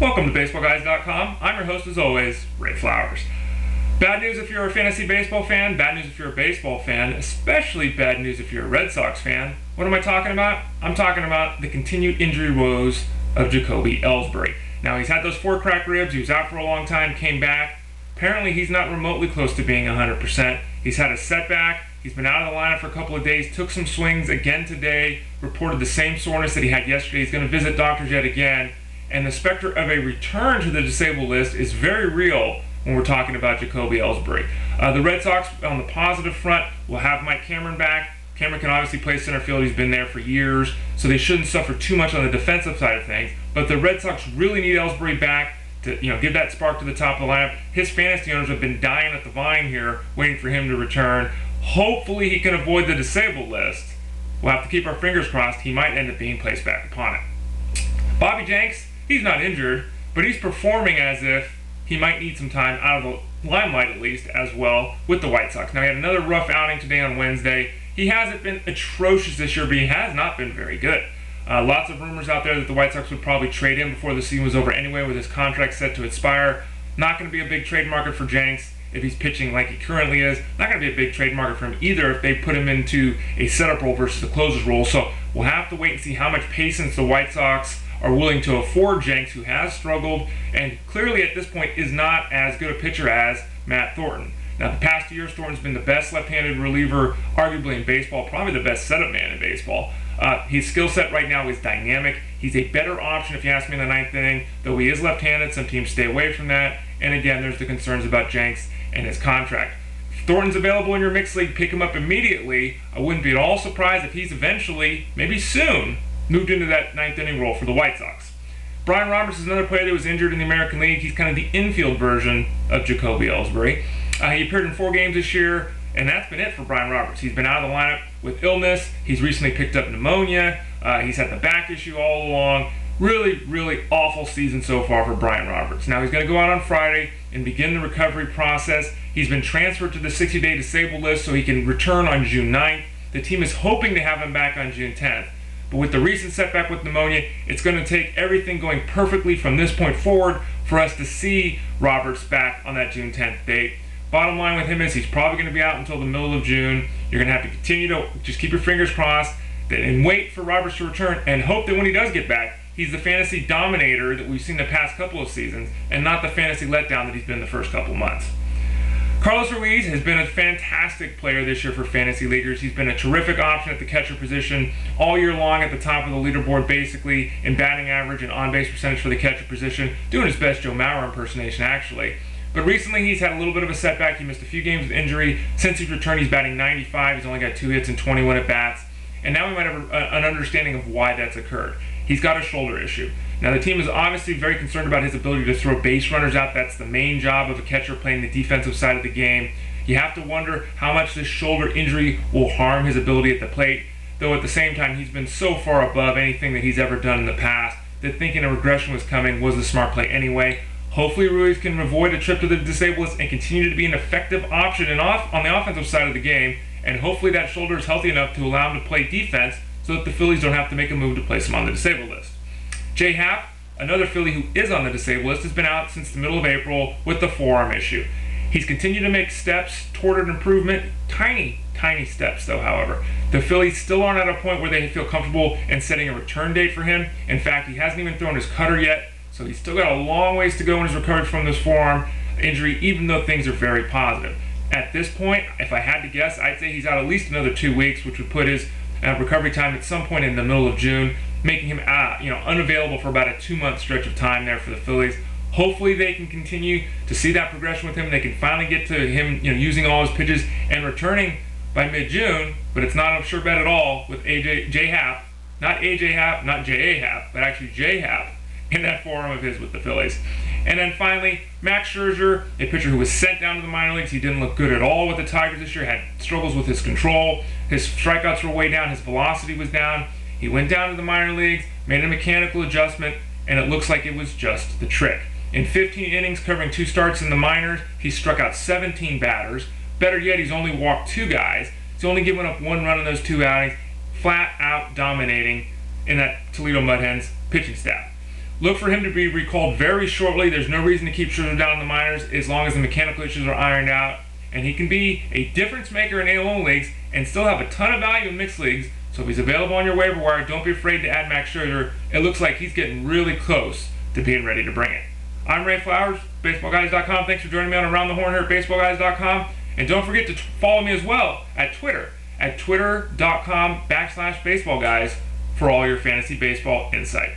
Welcome to BaseballGuys.com. I'm your host as always, Ray Flowers. Bad news if you're a fantasy baseball fan, bad news if you're a baseball fan, especially bad news if you're a Red Sox fan. What am I talking about? I'm talking about the continued injury woes of Jacoby Ellsbury. Now, he's had those 4 cracked ribs, he was out for a long time, came back. Apparently he's not remotely close to being 100%. He's had a setback, he's been out of the lineup for a couple of days, took some swings again today, reported the same soreness that he had yesterday. He's going to visit doctors yet again. And the specter of a return to the disabled list is very real when we're talking about Jacoby Ellsbury. The Red Sox, on the positive front, will have Mike Cameron back. Cameron can obviously play center field. He's been there for years, so they shouldn't suffer too much on the defensive side of things. But the Red Sox really need Ellsbury back to give that spark to the top of the lineup. His fantasy owners have been dying at the vine here, waiting for him to return. Hopefully he can avoid the disabled list. We'll have to keep our fingers crossed. He might end up being placed back upon it. Bobby Jenks, he's not injured, but he's performing as if he might need some time out of the limelight, at least, as well, with the White Sox. Now, he had another rough outing today on Wednesday. He hasn't been atrocious this year, but he has not been very good. Lots of rumors out there that the White Sox would probably trade him before the season was over anyway, with his contract set to expire. Not going to be a big trade market for Jenks if he's pitching like he currently is. Not going to be a big trade market for him either if they put him into a setup role versus a closer's role. So we'll have to wait and see how much patience the White Sox are willing to afford Jenks, who has struggled and clearly at this point is not as good a pitcher as Matt Thornton. Now, the past 2 years, Thornton's been the best left-handed reliever, arguably in baseball, probably the best setup man in baseball. His skill set right now is dynamic. He's a better option if you ask me in the 9th inning, though he is left-handed. Some teams stay away from that. And again, there's the concerns about Jenks and his contract. If Thornton's available in your mixed league, pick him up immediately. I wouldn't be at all surprised if he's eventually, maybe soon, moved into that 9th inning role for the White Sox. Brian Roberts is another player that was injured in the American League. He's kind of the infield version of Jacoby Ellsbury. He appeared in 4 games this year, and that's been it for Brian Roberts. He's been out of the lineup with illness. He's recently picked up pneumonia. He's had the back issue all along. Really, really awful season so far for Brian Roberts. Now, he's going to go out on Friday and begin the recovery process. He's been transferred to the 60-day disabled list so he can return on June 9th. The team is hoping to have him back on June 10th. But with the recent setback with pneumonia, it's going to take everything going perfectly from this point forward for us to see Roberts back on that June 10th date. Bottom line with him is he's probably going to be out until the middle of June. You're going to have to continue to just keep your fingers crossed and wait for Roberts to return and hope that when he does get back, he's the fantasy dominator that we've seen the past couple of seasons and not the fantasy letdown that he's been the first couple months. Carlos Ruiz has been a fantastic player this year for fantasy leaguers. He's been a terrific option at the catcher position all year long, at the top of the leaderboard basically in batting average and on-base percentage for the catcher position, doing his best Joe Mauer impersonation actually. But recently he's had a little bit of a setback. He missed a few games with injury. Since his return, he's batting 95. He's only got 2 hits and 21 at-bats. And now we might have an understanding of why that's occurred. He's got a shoulder issue. Now, the team is obviously very concerned about his ability to throw base runners out. That's the main job of a catcher, playing the defensive side of the game. You have to wonder how much this shoulder injury will harm his ability at the plate, though at the same time, he's been so far above anything that he's ever done in the past that thinking a regression was coming was the smart play anyway. Hopefully, Ruiz can avoid a trip to the disabled list and continue to be an effective option on the offensive side of the game, and hopefully that shoulder is healthy enough to allow him to play defense so that the Phillies don't have to make a move to place him on the disabled list. Happ, another Philly who is on the disabled list, has been out since the middle of April with the forearm issue. He's continued to make steps toward an improvement, tiny steps though, however. The Phillies still aren't at a point where they feel comfortable in setting a return date for him. In fact, he hasn't even thrown his cutter yet, so he's still got a long ways to go in his recovery from this forearm injury, even though things are very positive. At this point, if I had to guess, I'd say he's out at least another 2 weeks, which would put his recovery time at some point in the middle of June, making him unavailable for about a 2-month stretch of time there for the Phillies. Hopefully they can continue to see that progression with him. They can finally get to him using all his pitches and returning by mid-June, but it's not a sure bet at all with Happ, not AJ Happ, not J.A. Happ, but actually J. Happ in that forearm of his with the Phillies. And then finally, Max Scherzer, a pitcher who was sent down to the minor leagues. He didn't look good at all with the Tigers this year, had struggles with his control. His strikeouts were way down, his velocity was down. He went down to the minor leagues, made a mechanical adjustment, and it looks like it was just the trick. In 15 innings covering 2 starts in the minors, he struck out 17 batters. Better yet, he's only walked 2 guys. He's only given up 1 run in those 2 outings, flat out dominating in that Toledo Mud Hens pitching staff. Look for him to be recalled very shortly. There's no reason to keep Scherzer down in the minors as long as the mechanical issues are ironed out. And he can be a difference maker in AL leagues and still have a ton of value in mixed leagues. So if he's available on your waiver wire, don't be afraid to add Max Scherzer. It looks like he's getting really close to being ready to bring it. I'm Ray Flowers, BaseballGuys.com. Thanks for joining me on Around the Horn here at BaseballGuys.com. And don't forget to follow me as well at Twitter, at twitter.com/BaseballGuys for all your fantasy baseball insight.